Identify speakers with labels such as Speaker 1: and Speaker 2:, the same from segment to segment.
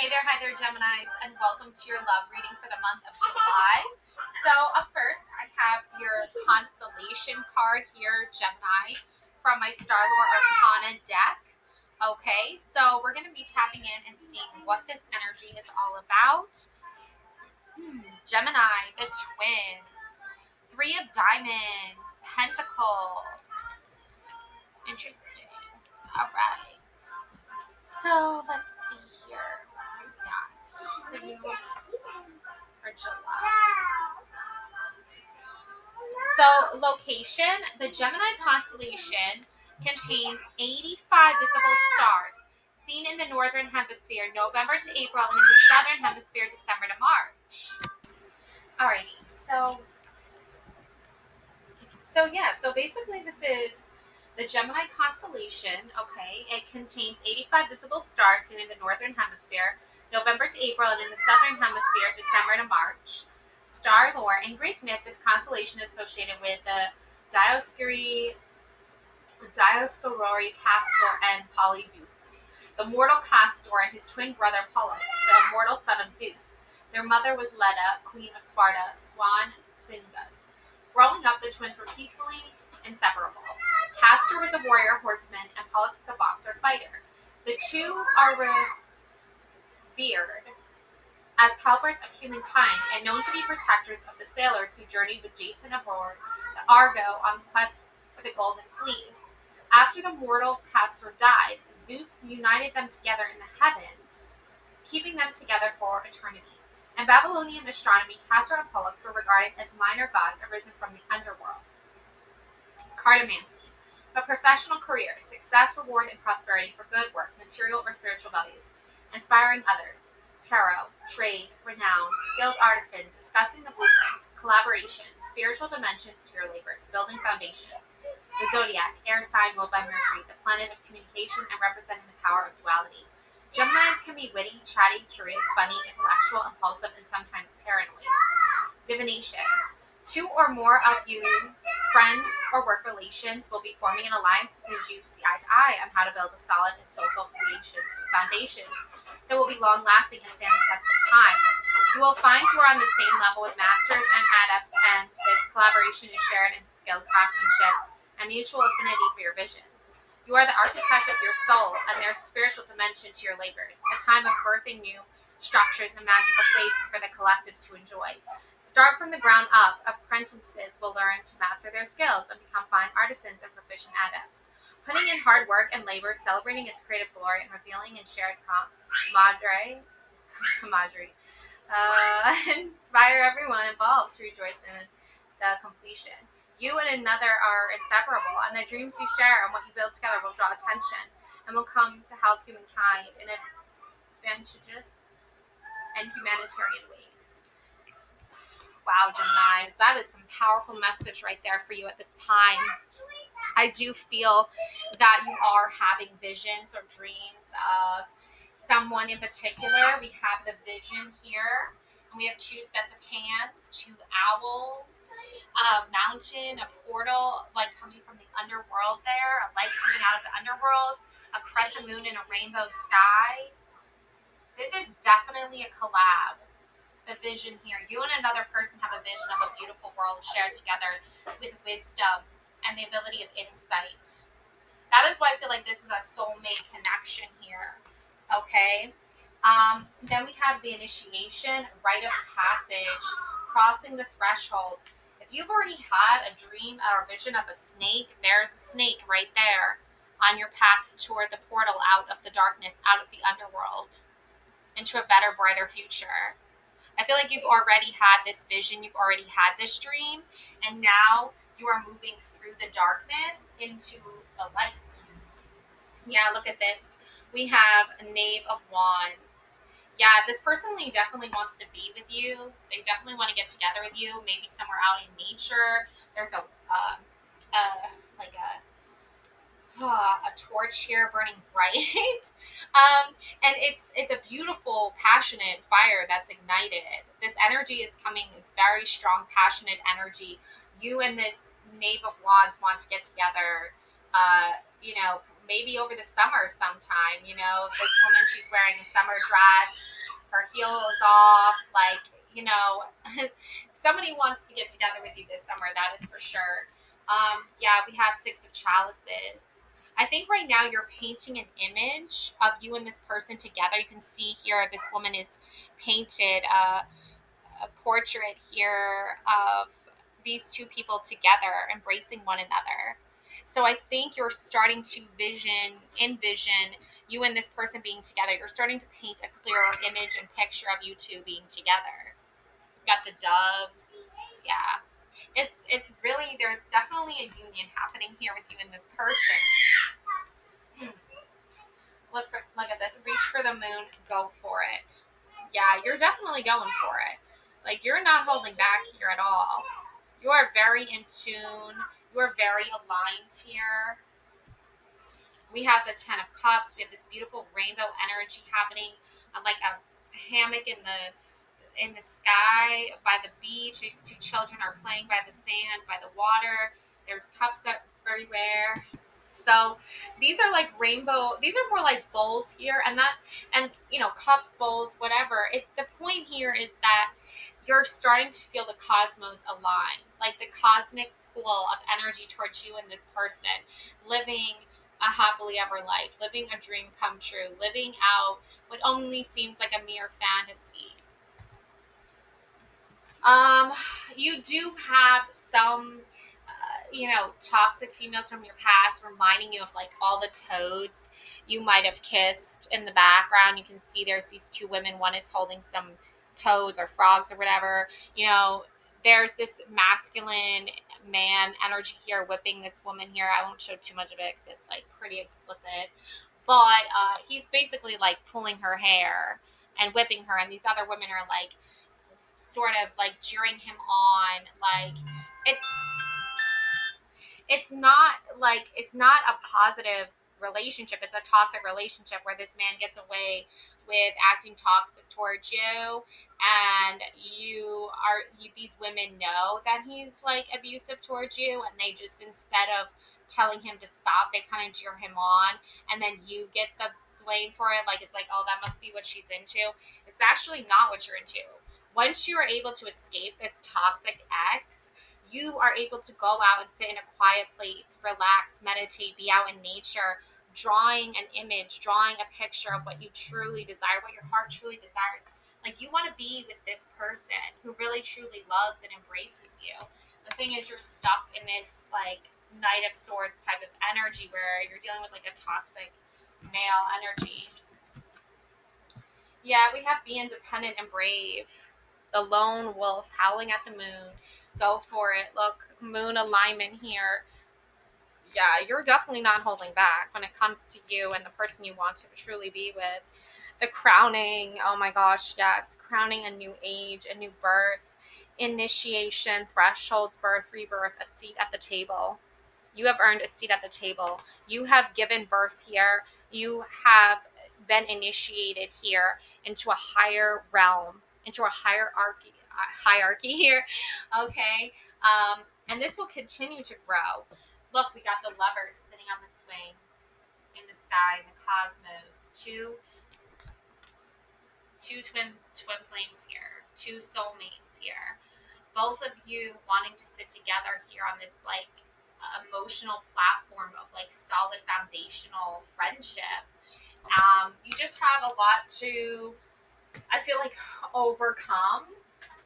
Speaker 1: Hi there, Geminis, and welcome to your love reading for the month of July. So, up first, I have your constellation card here, Gemini, from my Star Lore Arcana deck. Okay, so we're going to be tapping in and seeing what this energy is all about. Gemini, the twins, Three of Diamonds, Pentacles. Interesting. All right. So, let's see here. What we got for July. So, location, the Gemini constellation contains 85 visible stars seen in the northern hemisphere November to April and in the southern hemisphere December to March. Alrighty, so basically this is the Gemini constellation, okay? It contains 85 visible stars seen in the northern hemisphere November to April and in the southern hemisphere December to March. Star lore. In Greek myth, this constellation is associated with the Dioscuri, Castor, and Polydeuces. The mortal Castor and his twin brother Pollux, the immortal son of Zeus. Their mother was Leda, queen of Sparta, swan Singus. Growing up, the twins were peacefully inseparable. Castor was a warrior horseman, and Pollux was a boxer fighter. The two are revered as helpers of humankind and known to be protectors of the sailors who journeyed with Jason aboard the Argo on the quest for the Golden Fleece. After the mortal Castor died, Zeus united them together in the heavens, keeping them together for eternity. In Babylonian astronomy, Castor and Pollux were regarded as minor gods arisen from the underworld. Cartomancy. A professional career, success, reward, and prosperity for good work, material or spiritual values. Inspiring others. Tarot, trade, renown, skilled artisan, discussing the blueprints, collaboration, spiritual dimensions to your labors, building foundations. The zodiac, air sign ruled by Mercury, the planet of communication and representing the power of duality. Geminis can be witty, chatty, curious, funny, intellectual, impulsive, and sometimes paranoid. Divination. Two or more of you, friends or work relations, will be forming an alliance because you see eye to eye on how to build a solid and soulful foundations that will be long-lasting and stand the test of time. You will find you are on the same level with masters and adepts, and this collaboration is shared in skilled craftsmanship and mutual affinity for your visions. You are the architect of your soul, and there's a spiritual dimension to your labors, a time of birthing new structures and magical places for the collective to enjoy. Start from the ground up. Apprentices will learn to master their skills and become fine artisans and proficient adepts. Putting in hard work and labor, celebrating its creative glory, and revealing in shared camaraderie, inspire everyone involved to rejoice in the completion. You and another are inseparable, and the dreams you share and what you build together will draw attention and will come to help humankind in advantageous and humanitarian ways. Wow, Geminis, that is some powerful message right there for you at this time. I do feel that you are having visions or dreams of someone in particular. We have the vision here, and we have two sets of hands, two owls, a mountain, a portal, like coming from the underworld there, a light coming out of the underworld, a crescent moon, and a rainbow sky. This is definitely a collab. The vision here. You and another person have a vision of a beautiful world shared together with wisdom and the ability of insight. That is why I feel like this is a soulmate connection here. Okay? Then we have the initiation, rite of passage, crossing the threshold. If you've already had a dream or a vision of a snake, there's a snake right there on your path toward the portal out of the darkness, out of the underworld, into a better, brighter future. I feel like you've already had this vision, you've already had this dream, and now you are moving through the darkness into the light. Yeah, look at this. We have a Knave of Wands. Yeah, this person definitely wants to be with you. They definitely want to get together with you, maybe somewhere out in nature. There's a torch here burning bright. And it's a beautiful, passionate fire that's ignited. This energy is coming, this very strong, passionate energy. You and this Knave of Wands want to get together, maybe over the summer sometime. This woman, she's wearing a summer dress. her heels off. Like, somebody wants to get together with you this summer, that is for sure. Yeah, we have Six of Chalices. I think right now you're painting an image of you and this person together. You can see here this woman is painted a portrait here of these two people together embracing one another. So I think you're starting to envision you and this person being together. You're starting to paint a clearer image and picture of you two being together. Got the doves. Yeah. It's really, there's definitely a union happening here with you and this person. Look at this. Reach for the moon, go for it. Yeah, you're definitely going for it. Like, you're not holding back here at all. You are very in tune. You are very aligned here. We have the Ten of Cups. We have this beautiful rainbow energy happening on like a hammock in the sky by the beach. These two children are playing by the sand, by the water. There's cups everywhere. So these are like rainbow. These are more like bowls here, and cups, bowls, whatever. The point here is that you're starting to feel the cosmos align, like the cosmic pull of energy towards you and this person, living a happily ever life, living a dream come true, living out what only seems like a mere fantasy. Um, you do have some, toxic females from your past reminding you of like all the toads you might have kissed in the background. You can see there's these two women. One is holding some toads or frogs or whatever. There's this masculine man energy here whipping this woman here. I won't show too much of it because it's like pretty explicit. But he's basically like pulling her hair and whipping her, and these other women are like sort of like cheering him on. Like, it's it's not a positive relationship. It's a toxic relationship where this man gets away with acting toxic towards you, and these women know that he's like abusive towards you, and they just, instead of telling him to stop, they kind of cheer him on, and then you get the blame for it. Like, it's like, oh, that must be what she's into. It's actually not what you're into. Once you are able to escape this toxic ex, you are able to go out and sit in a quiet place, relax, meditate, be out in nature, drawing an image, drawing a picture of what you truly desire, what your heart truly desires. Like, you want to be with this person who really truly loves and embraces you. The thing is, you're stuck in this like Knight of Swords type of energy where you're dealing with like a toxic male energy. Yeah, we have Be Independent and Brave. The lone wolf howling at the moon. Go for it. Look, moon alignment here. Yeah, you're definitely not holding back when it comes to you and the person you want to truly be with. The crowning. Oh my gosh, yes. Crowning a new age, a new birth, initiation, thresholds, birth, rebirth, a seat at the table. You have earned a seat at the table. You have given birth here. You have been initiated here into a higher realm, into a hierarchy here. Okay. And this will continue to grow. Look, we got the lovers sitting on the swing in the sky, in the cosmos. Two twin flames here. Two soulmates here. Both of you wanting to sit together here on this like emotional platform of like solid foundational friendship. You just have a lot to, I feel like, overcome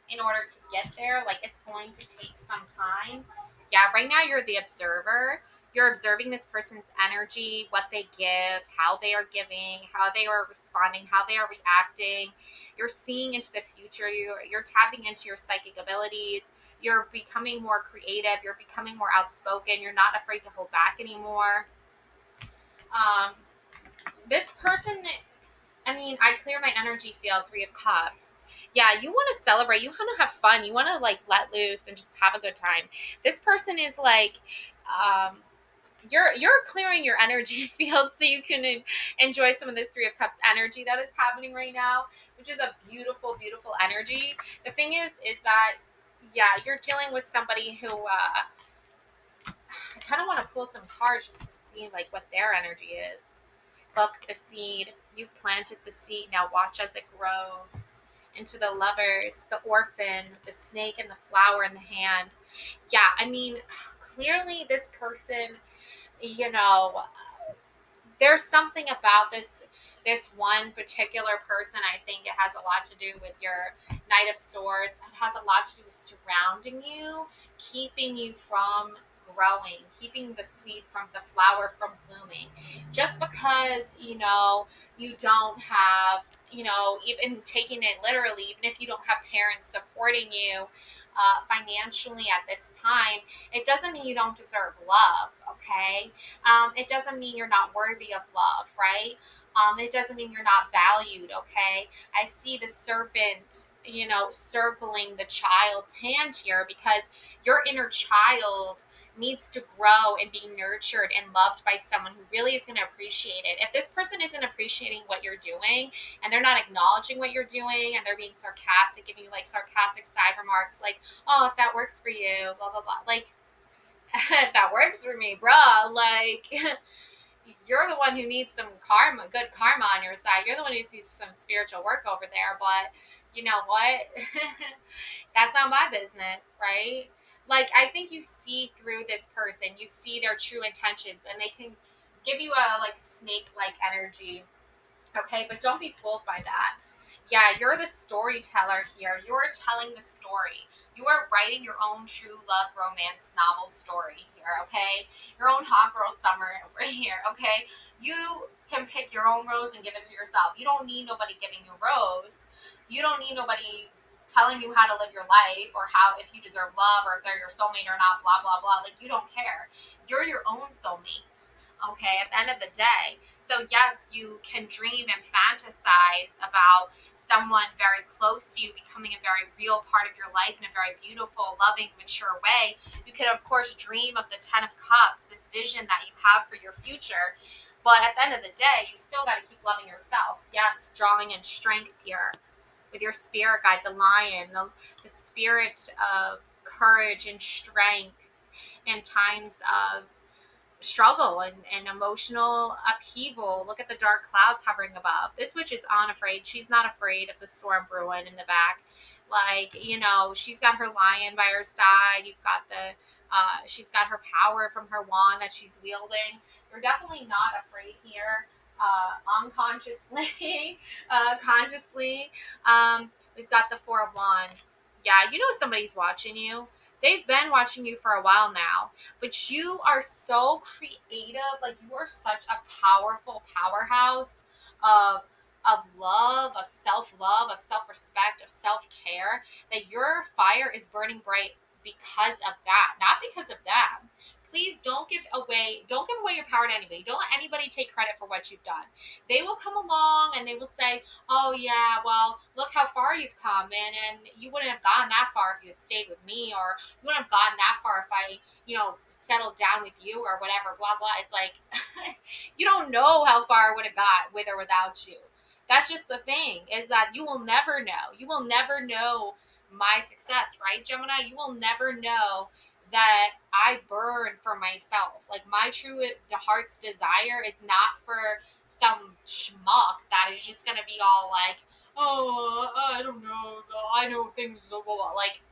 Speaker 1: in order to get there. Like, it's going to take some time. Yeah, right now you're the observer. You're observing this person's energy, what they give, how they are giving, how they are responding, how they are reacting. You're seeing into the future. You're tapping into your psychic abilities. You're becoming more creative. You're becoming more outspoken. You're not afraid to hold back anymore. This person, I mean, I clear my energy field, Three of Cups. Yeah, you want to celebrate. You want to have fun. You want to like let loose and just have a good time. This person is like, you're clearing your energy field so you can enjoy some of this Three of Cups energy that is happening right now, which is a beautiful, beautiful energy. The thing is that, yeah, you're dealing with somebody who, I kind of want to pull some cards just to see like what their energy is. Look, the seed. You've planted the seed. Now watch as it grows. into the Lovers, the Orphan, the Snake, and the Flower in the hand. Yeah, I mean, clearly this person, you know, there's something about this one particular person. I think it has a lot to do with your Knight of Swords. It has a lot to do with surrounding you, keeping you from growing, keeping the seed from the flower from blooming. Just because, you don't have, even taking it literally, even if you don't have parents supporting you financially at this time, it doesn't mean you don't deserve love, okay? It doesn't mean you're not worthy of love, right? It doesn't mean you're not valued, okay? I see the serpent, circling the child's hand here because your inner child needs to grow and be nurtured and loved by someone who really is going to appreciate it. If this person isn't appreciating what you're doing and they're not acknowledging what you're doing and they're being sarcastic, giving you like sarcastic side remarks like, oh, if that works for you, blah, blah, blah. Like, if that works for me, bruh, like, you're the one who needs some karma, good karma on your side. You're the one who needs some spiritual work over there. But you know what? That's not my business, right? Like, I think you see through this person, you see their true intentions, and they can give you a like snake like energy. Okay, but don't be fooled by that. Yeah, you're the storyteller here. You're telling the story. You are writing your own true love romance novel story here, okay? Your own hot girl summer over here, okay? You can pick your own rose and give it to yourself. You don't need nobody giving you a rose. You don't need nobody telling you how to live your life or how if you deserve love or if they're your soulmate or not, blah, blah, blah. Like, you don't care. You're your own soulmate. Okay, at the end of the day. So, yes, you can dream and fantasize about someone very close to you becoming a very real part of your life in a very beautiful, loving, mature way. You can, of course, dream of the 10 of Cups, this vision that you have for your future. But at the end of the day, you still got to keep loving yourself. Yes, drawing in strength here with your spirit guide, the lion, the spirit of courage and strength in times of struggle and emotional upheaval. Look at the dark clouds hovering above. This witch is unafraid. She's not afraid of the storm brewing in the back. Like, she's got her lion by her side. You've got she's got her power from her wand that she's wielding. You're definitely not afraid here. Unconsciously, consciously. We've got the Four of Wands. Yeah, somebody's watching you. They've been watching you for a while now, but you are so creative. Like, you are such a powerful powerhouse of love, of self-love, of self-respect, of self-care, that your fire is burning bright because of that, not because of them. Please don't give away your power to anybody. Don't let anybody take credit for what you've done. They will come along and they will say, oh yeah, well, look how far you've come, and you wouldn't have gotten that far if you had stayed with me, or you wouldn't have gotten that far if I, settled down with you or whatever, blah, blah. It's like, you don't know how far I would have got with or without you. That's just the thing, is that you will never know. You will never know my success, right, Gemini? You will never know that I burn for myself. Like, my true heart's desire is not for some schmuck that is just gonna be all like, oh, I don't know, I know things, blah, blah, blah. Like,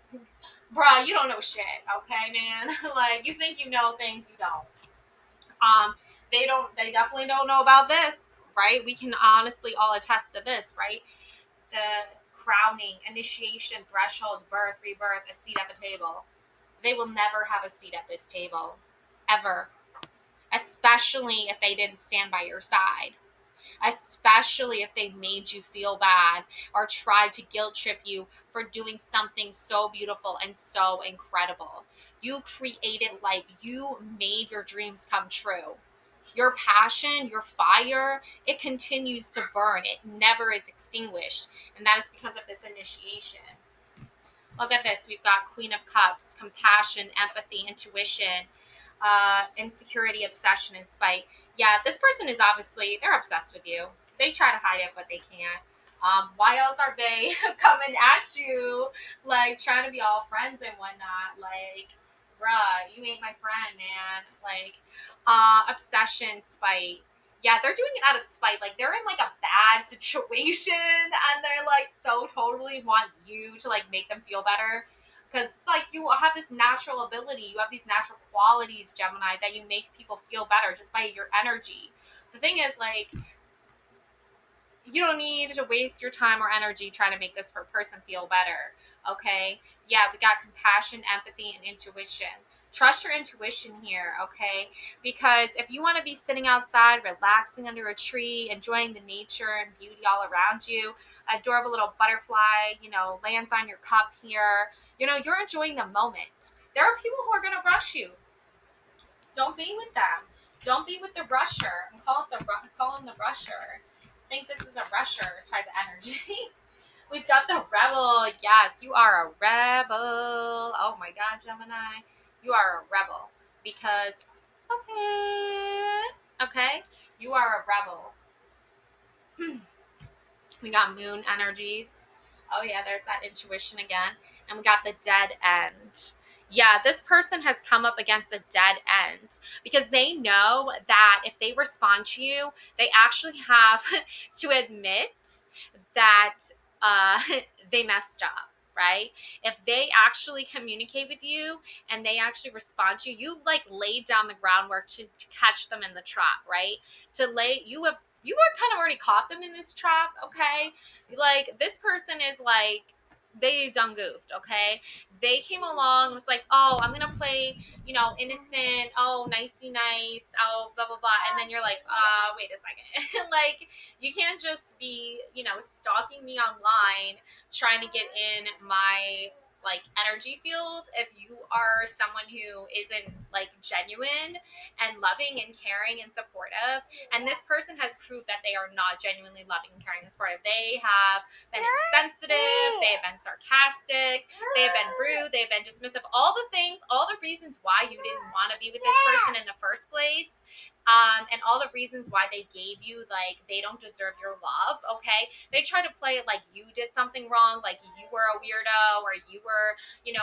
Speaker 1: bruh, you don't know shit, okay, man? Like, you think you know things you don't. They definitely don't know about this, right? We can honestly all attest to this, right? The crowning, initiation, thresholds, birth, rebirth, a seat at the table. They will never have a seat at this table, ever. Especially if they didn't stand by your side. Especially if they made you feel bad or tried to guilt trip you for doing something so beautiful and so incredible. You created life. You made your dreams come true. Your passion, your fire, it continues to burn. It never is extinguished. And that is because of this initiation. Look at this. We've got Queen of Cups, compassion, empathy, intuition, insecurity, obsession, and spite. Yeah, this person is obviously, they're obsessed with you. They try to hide it, but they can't. Why else are they coming at you, like, trying to be all friends and whatnot? Like, bruh, you ain't my friend, man. Like, obsession, spite. Yeah, they're doing it out of spite. Like they're in like a bad situation and they're like so totally want you to like make them feel better. Because like you have this natural ability, you have these natural qualities, Gemini, that you make people feel better just by your energy. The thing is, like, you don't need to waste your time or energy trying to make this person feel better. Okay. Yeah, we got compassion, empathy, and intuition. Trust your intuition here, okay? Because if you want to be sitting outside, relaxing under a tree, enjoying the nature and beauty all around you, adorable little butterfly, lands on your cup here, you're enjoying the moment. There are people who are going to rush you. Don't be with them. Don't be with the rusher. Call him the rusher. I think this is a rusher type of energy. We've got the rebel. Yes, you are a rebel. Oh my God, Gemini. You are a rebel. Because, okay, you are a rebel. We got moon energies. Oh yeah, there's that intuition again. And we got the dead end. Yeah, this person has come up against a dead end because they know that if they respond to you, they actually have to admit that uh, they messed up, right? If they actually communicate with you and they actually respond to you, you've like laid down the groundwork to catch them in the trap, right? You were kind of already caught them in this trap, okay? Like this person is like they done goofed, okay? They came along and was like, oh, I'm gonna play, innocent, oh, nicey nice, oh, blah blah blah, and then you're like, wait a second, like you can't just be, stalking me online, trying to get in my like energy field if you are someone who isn't like genuine and loving and caring and supportive. And this person has proved that they are not genuinely loving and caring and supportive. They have been insensitive, they have been sarcastic, they have been rude, they have been dismissive, all the things, all the reasons why you didn't want to be with this person in the first place. And all the reasons why they gave you, like, they don't deserve your love, okay? They try to play it like you did something wrong, like you were a weirdo or you were,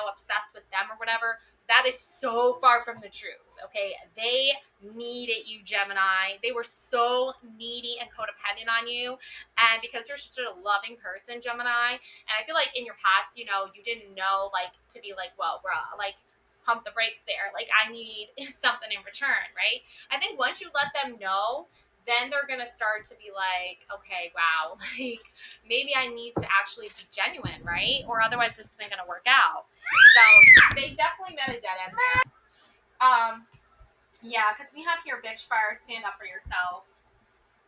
Speaker 1: obsessed with them or whatever. That is so far from the truth, okay? They needed you, Gemini. They were so needy and codependent on you. And because you're such a loving person, Gemini, and I feel like in your past, you didn't know, like, to be like, well, bruh, like, pump the brakes there. Like, I need something in return, right? I think once you let them know, then they're going to start to be like, okay, wow, like maybe I need to actually be genuine, right? Or otherwise this isn't going to work out. So they definitely met a dead end there. Yeah, because we have here bitch fire, stand up for yourself.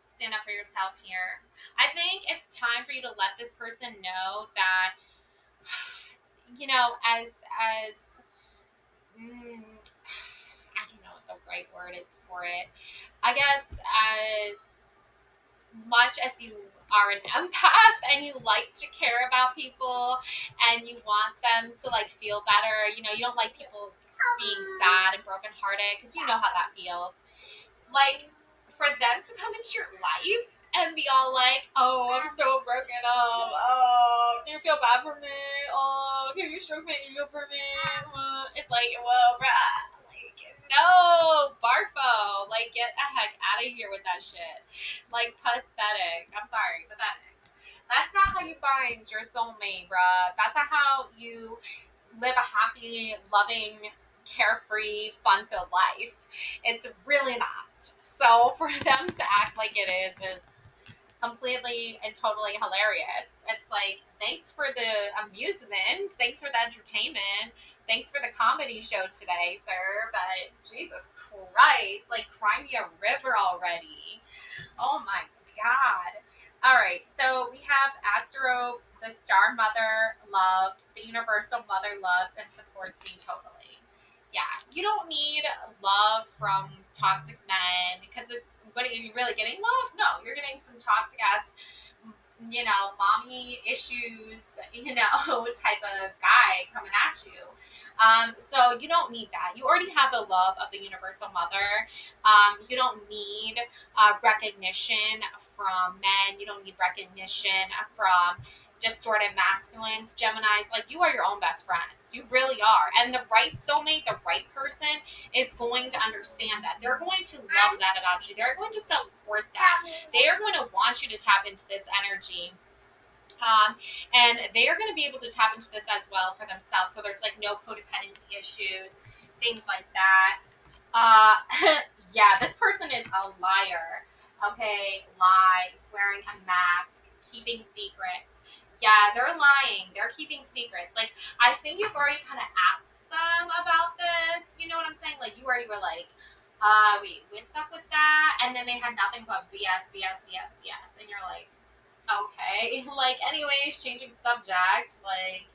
Speaker 1: Stand up for yourself here. I think it's time for you to let this person know that, as I don't know what the right word is for it. I guess as much as you are an empath and you like to care about people and you want them to like feel better, you don't like people being sad and brokenhearted because you know how that feels. Like for them to come into your life and be all like, oh, I'm so broken up. Oh, do you feel bad for me? Oh, can you stroke my ego for me? It's like, whoa, bruh. Like, no, barfo. Like, get the heck out of here with that shit. Like, pathetic. I'm sorry, pathetic. That's not how you find your soulmate, bruh. That's not how you live a happy, loving, carefree, fun-filled life. It's really not. So for them to act like it is completely and totally hilarious. It's like, thanks for the amusement, thanks for the entertainment, thanks for the comedy show today, sir, but Jesus Christ, like, cry me a river already. Oh my God. All right, so we have Astro, the star mother loved, the universal mother loves and supports me totally. Yeah, you don't need love from toxic men because what are you really getting? Love? No, you're getting some toxic ass, mommy issues, type of guy coming at you. So you don't need that. You already have the love of the universal mother. You don't need recognition from men. You don't need recognition from distorted masculines, Geminis. Like, you are your own best friend. You really are. And the right soulmate, the right person is going to understand that. They're going to love that about you. They're going to support that. They are going to want you to tap into this energy. And they are going to be able to tap into this as well for themselves. So there's like no codependency issues, things like that. Uh, yeah, this person is a liar. Okay, lies, wearing a mask, keeping secrets. Yeah, they're lying. They're keeping secrets. Like, I think you've already kind of asked them about this. You know what I'm saying? Like, you already were like, wait, what's up with that? And then they had nothing but BS, BS, BS, BS. And you're like, okay. Like, anyways, changing subject. Like,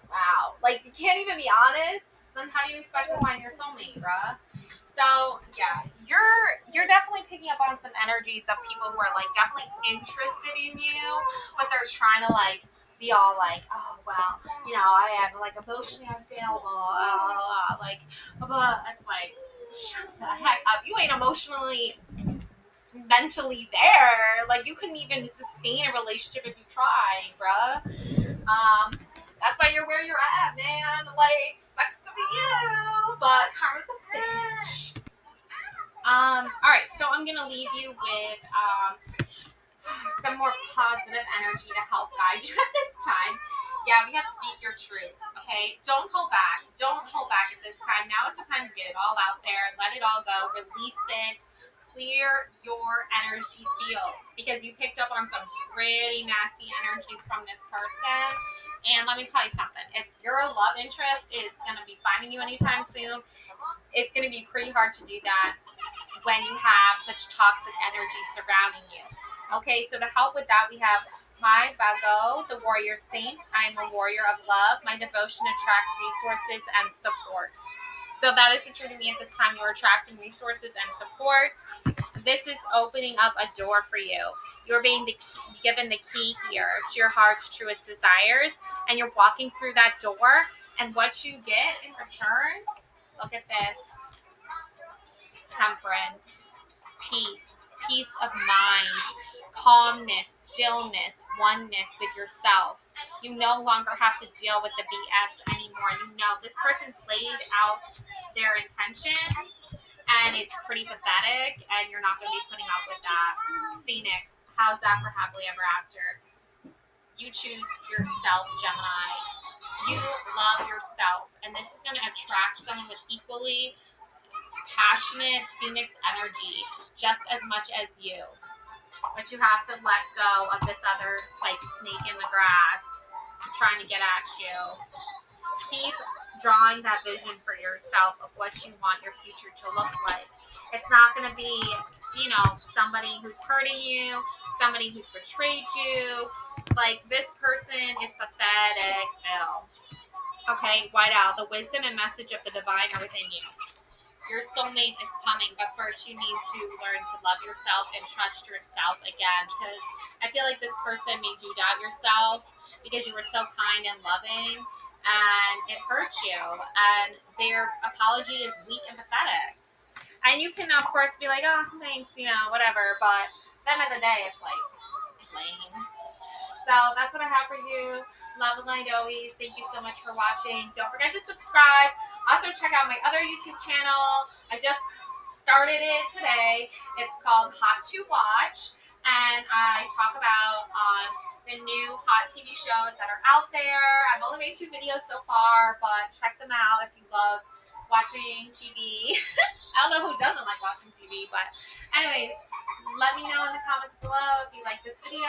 Speaker 1: wow. Like, you can't even be honest. Then how do you expect to find your soulmate, bruh? So yeah, you're definitely picking up on some energies of people who are like definitely interested in you, but they're trying to like be all like, oh well, you know, I am like emotionally unavailable, like, but it's like, shut the heck up. You ain't emotionally, mentally there. Like, you couldn't even sustain a relationship if you tried, bruh. That's why you're where you're at, man. Like, sucks to be you, but karma's a bitch. Alright, so I'm gonna leave you with some more positive energy to help guide you at this time. Yeah, we have speak your truth, okay? Don't hold back. Don't hold back at this time. Now is the time to get it all out there. Let it all go. Release it. Clear your energy field because you picked up on some pretty nasty energies from this person. And let me tell you something. If your love interest is going to be finding you anytime soon, it's going to be pretty hard to do that when you have such toxic energy surrounding you. Okay, so to help with that, we have my Vago, the warrior saint. I am a warrior of love. My devotion attracts resources and support. So that is what you're doing at this time. You're attracting resources and support. This is opening up a door for you. You're being given the key here to your heart's truest desires, and you're walking through that door. And what you get in return, look at this. Temperance, peace of mind, calmness, stillness, oneness with yourself. You no longer have to deal with the BS anymore. You know this person's laid out their intentions and it's pretty pathetic and you're not going to be putting up with that. Phoenix, how's that for happily ever after? You choose yourself, Gemini. You love yourself and this is going to attract someone with equally passionate Phoenix energy just as much as you. But you have to let go of this other like snake in the grass trying to get at you. Keep drawing that vision for yourself of what you want your future to look like. It's not going to be, you know, somebody who's hurting you, somebody who's betrayed you. Like, this person is pathetic. Ew. Okay, White Owl, the wisdom and message of the divine are within you. Your soulmate is coming, but first you need to learn to love yourself and trust yourself again, because I feel like this person made you doubt yourself because you were so kind and loving and it hurt you and their apology is weak and pathetic. And you can of course be like, oh thanks, you know, whatever, but at the end of the day it's like lame. So that's what I have for you. Love and light always. Thank you so much for watching. Don't forget to subscribe. Also check out my other YouTube channel. I just started it today. It's called Hot to Watch. And I talk about the new hot TV shows that are out there. I've only made 2 videos so far, but check them out if you love watching TV. I don't know who doesn't like watching TV, but anyways, let me know in the comments below if you like this video.